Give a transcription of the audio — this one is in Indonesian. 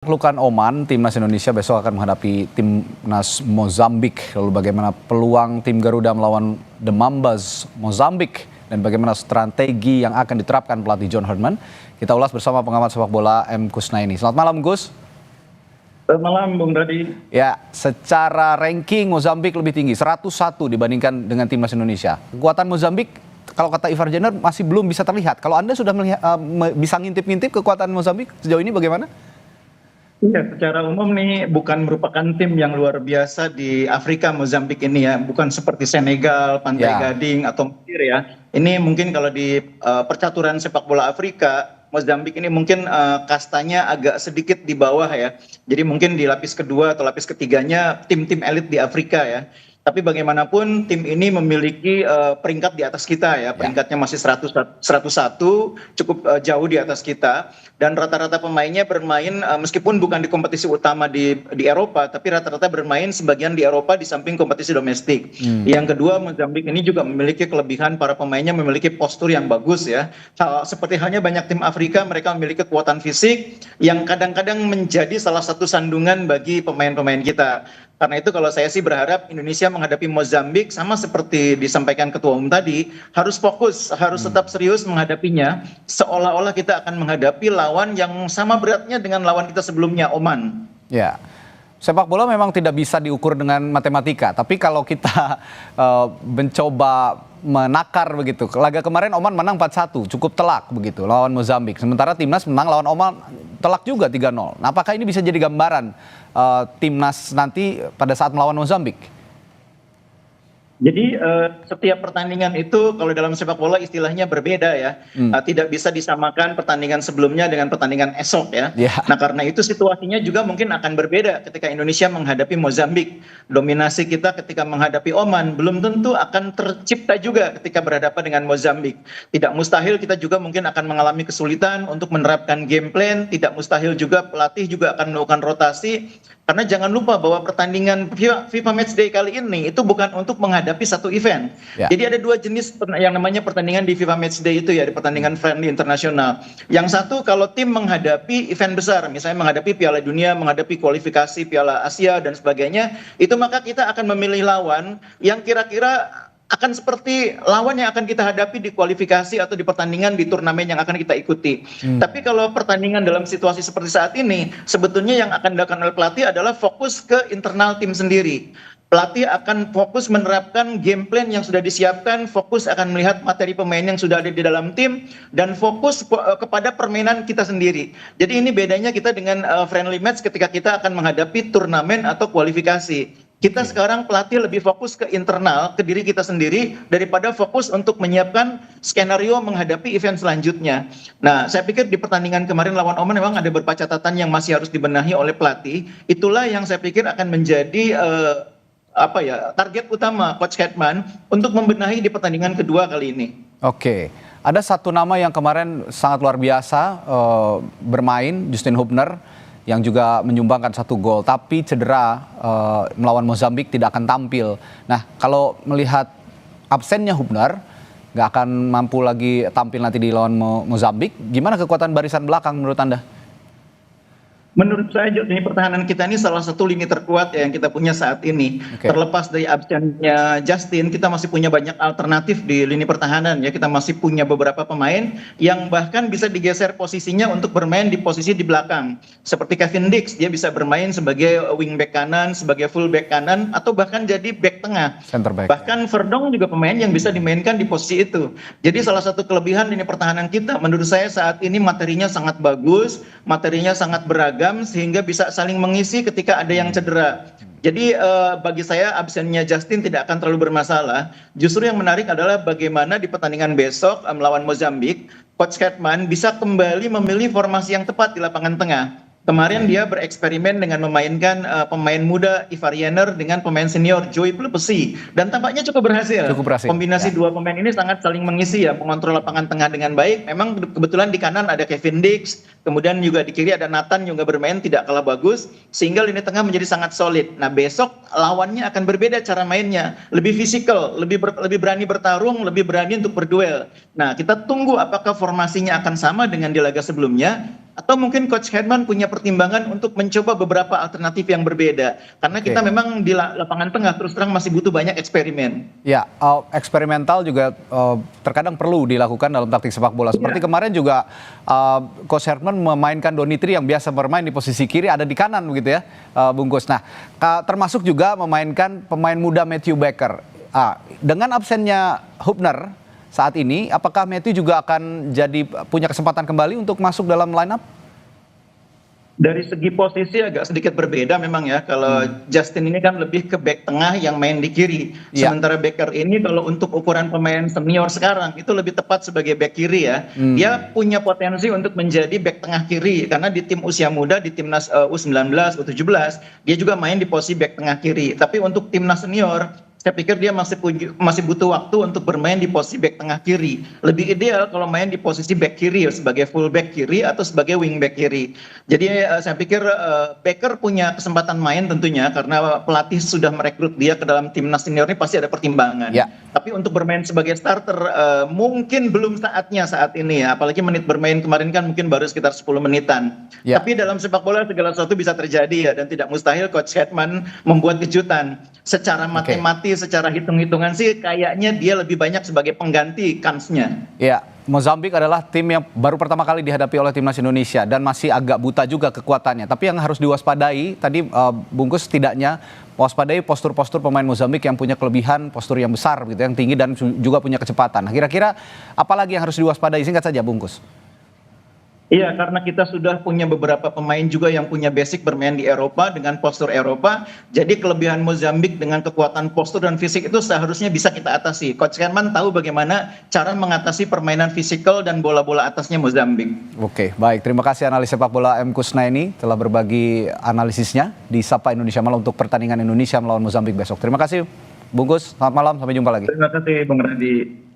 Menaklukkan Oman, timnas Indonesia besok akan menghadapi timnas Mozambik. Lalu bagaimana peluang tim Garuda melawan The Mambas Mozambik dan bagaimana strategi yang akan diterapkan pelatih John Herdman? Kita ulas bersama pengamat sepak bola M. Kusnaini. Selamat malam, Gus. Selamat malam, Bung Radi. Ya, secara ranking Mozambik lebih tinggi, 101 dibandingkan dengan timnas Indonesia. Kekuatan Mozambik, kalau kata Ivar Jenner, masih belum bisa terlihat. Kalau Anda sudah bisa ngintip-ngintip kekuatan Mozambik sejauh ini bagaimana? Iya, secara umum nih bukan merupakan tim yang luar biasa di Afrika, Mozambik ini ya. Bukan seperti Senegal, Pantai Gading, atau Mesir ya. Ini mungkin kalau di percaturan sepak bola Afrika, Mozambik ini mungkin kastanya agak sedikit di bawah ya. Jadi mungkin di lapis kedua atau lapis ketiganya tim-tim elit di Afrika ya. Tapi bagaimanapun tim ini memiliki peringkat di atas kita ya. Peringkatnya masih 101, cukup jauh di atas kita. Dan rata-rata pemainnya bermain meskipun bukan di kompetisi utama di Eropa, tapi rata-rata bermain sebagian di Eropa di samping kompetisi domestik. Yang kedua, Mozambik ini juga memiliki kelebihan para pemainnya memiliki postur yang bagus ya. Seperti halnya banyak tim Afrika, mereka memiliki kekuatan fisik yang kadang-kadang menjadi salah satu sandungan bagi pemain-pemain kita. Karena itu kalau saya sih berharap Indonesia menghadapi Mozambik sama seperti disampaikan Ketua Umum tadi, harus fokus, harus tetap serius menghadapinya, seolah-olah kita akan menghadapi lawan yang sama beratnya dengan lawan kita sebelumnya, Oman. Ya, sepak bola memang tidak bisa diukur dengan matematika, tapi kalau kita mencoba menakar begitu, laga kemarin Oman menang 4-1, cukup telak begitu lawan Mozambik. Sementara timnas menang lawan Oman telak juga 3-0. Nah, apakah ini bisa jadi gambaran timnas nanti pada saat melawan Mozambik? Jadi setiap pertandingan itu kalau dalam sepak bola istilahnya berbeda ya. Tidak bisa disamakan pertandingan sebelumnya dengan pertandingan esok ya. Nah karena itu situasinya juga mungkin akan berbeda ketika Indonesia menghadapi Mozambik. Dominasi kita ketika menghadapi Oman belum tentu akan tercipta juga ketika berhadapan dengan Mozambik. Tidak mustahil kita juga mungkin akan mengalami kesulitan untuk menerapkan game plan. Tidak mustahil juga pelatih juga akan melakukan rotasi. Karena jangan lupa bahwa pertandingan FIFA Matchday kali ini itu bukan untuk menghadapi satu event. Jadi ada dua jenis yang namanya pertandingan di FIFA Matchday itu ya, di pertandingan friendly internasional. Yang satu kalau tim menghadapi event besar, misalnya menghadapi Piala Dunia, menghadapi kualifikasi Piala Asia dan sebagainya, itu maka kita akan memilih lawan yang kira-kira akan seperti lawan yang akan kita hadapi di kualifikasi atau di pertandingan di turnamen yang akan kita ikuti. Tapi kalau pertandingan dalam situasi seperti saat ini, sebetulnya yang akan dilakukan oleh pelatih adalah fokus ke internal tim sendiri. Pelatih akan fokus menerapkan game plan yang sudah disiapkan, fokus akan melihat materi pemain yang sudah ada di dalam tim, dan fokus kepada permainan kita sendiri. Jadi ini bedanya kita dengan friendly match ketika kita akan menghadapi turnamen atau kualifikasi. Kita sekarang pelatih lebih fokus ke internal, ke diri kita sendiri, daripada fokus untuk menyiapkan skenario menghadapi event selanjutnya. Nah, saya pikir di pertandingan kemarin lawan Oman memang ada beberapa catatan yang masih harus dibenahi oleh pelatih. Itulah yang saya pikir akan menjadi target utama Coach Herdman untuk membenahi di pertandingan kedua kali ini. Oke, ada satu nama yang kemarin sangat luar biasa bermain, Justin Hubner, yang juga menyumbangkan 1 gol, tapi cedera melawan Mozambik tidak akan tampil. Nah, kalau melihat absennya Hubner, nggak akan mampu lagi tampil nanti di lawan Mozambik, gimana kekuatan barisan belakang menurut Anda? Menurut saya lini pertahanan kita ini salah satu lini terkuat yang kita punya saat ini. Terlepas dari absennya Justin, kita masih punya banyak alternatif di lini pertahanan ya. Kita masih punya beberapa pemain yang bahkan bisa digeser posisinya untuk bermain di posisi di belakang. Seperti Kevin Dix, dia bisa bermain sebagai wing back kanan, sebagai full back kanan, atau bahkan jadi back tengah. Center back. Bahkan Verdong juga pemain yang bisa dimainkan di posisi itu. Jadi salah satu kelebihan lini pertahanan kita menurut saya saat ini materinya sangat bagus, materinya sangat beragam, sehingga bisa saling mengisi ketika ada yang cedera. Jadi bagi saya absennya Justin tidak akan terlalu bermasalah. Justru yang menarik adalah bagaimana di pertandingan besok melawan Mozambik, Coach Herdman bisa kembali memilih formasi yang tepat di lapangan tengah. Kemarin dia bereksperimen dengan memainkan pemain muda Ivar Jenner dengan pemain senior Joey Plupesi, dan tampaknya cukup berhasil. Kombinasi dua pemain ini sangat saling mengisi ya, mengontrol lapangan tengah dengan baik. Memang kebetulan di kanan ada Kevin Dix, kemudian juga di kiri ada Nathan juga bermain tidak kalah bagus, sehingga lini tengah menjadi sangat solid. Nah besok lawannya akan berbeda cara mainnya, lebih fisikal, lebih berani bertarung, lebih berani untuk berduel. Nah kita tunggu apakah formasinya akan sama dengan di laga sebelumnya, atau mungkin Coach Herman punya pertimbangan untuk mencoba beberapa alternatif yang berbeda. Karena kita memang di lapangan tengah terus terang masih butuh banyak eksperimen. Ya, eksperimental juga terkadang perlu dilakukan dalam taktik sepak bola. Seperti kemarin juga Coach Herman memainkan Donitri yang biasa bermain di posisi kiri ada di kanan begitu ya, Bungkus. Nah, termasuk juga memainkan pemain muda Matthew Baker. Dengan absennya Hubner saat ini, apakah Matthew juga akan punya kesempatan kembali untuk masuk dalam line up? Dari segi posisi agak sedikit berbeda memang ya. Kalau Justin ini kan lebih ke back tengah yang main di kiri. Sementara Baker ini kalau untuk ukuran pemain senior sekarang itu lebih tepat sebagai back kiri ya. Dia punya potensi untuk menjadi back tengah kiri karena di tim usia muda, di timnas U19, U17 dia juga main di posisi back tengah kiri. Tapi untuk timnas senior saya pikir dia masih butuh waktu untuk bermain di posisi back tengah kiri. Lebih ideal kalau main di posisi back kiri sebagai full back kiri atau sebagai wing back kiri. Jadi saya pikir Baker punya kesempatan main tentunya karena pelatih sudah merekrut dia ke dalam timnas senior ini pasti ada pertimbangan. Tapi untuk bermain sebagai starter mungkin belum saatnya saat ini ya. Apalagi menit bermain kemarin kan mungkin baru sekitar 10 menitan. Tapi dalam sepak bola segala sesuatu bisa terjadi ya, dan tidak mustahil Coach Hetman membuat kejutan. Secara matematis, secara hitung-hitungan sih kayaknya dia lebih banyak sebagai pengganti kansnya. Ya, Mozambik adalah tim yang baru pertama kali dihadapi oleh timnas Indonesia dan masih agak buta juga kekuatannya. Tapi yang harus diwaspadai tadi Bungkus setidaknya waspadai postur-postur pemain Mozambik yang punya kelebihan postur yang besar gitu, yang tinggi dan juga punya kecepatan. Nah, kira-kira apalagi yang harus diwaspadai, singkat saja Bungkus? Iya, karena kita sudah punya beberapa pemain juga yang punya basic bermain di Eropa dengan postur Eropa. Jadi kelebihan Mozambik dengan kekuatan postur dan fisik itu seharusnya bisa kita atasi. Coach Herman tahu bagaimana cara mengatasi permainan fisikal dan bola-bola atasnya Mozambik. Oke, baik. Terima kasih analis sepak bola M. Kusnaini telah berbagi analisisnya di Sapa Indonesia Malam untuk pertandingan Indonesia melawan Mozambik besok. Terima kasih Bungkus, selamat malam, sampai jumpa lagi. Terima kasih Bung Radi.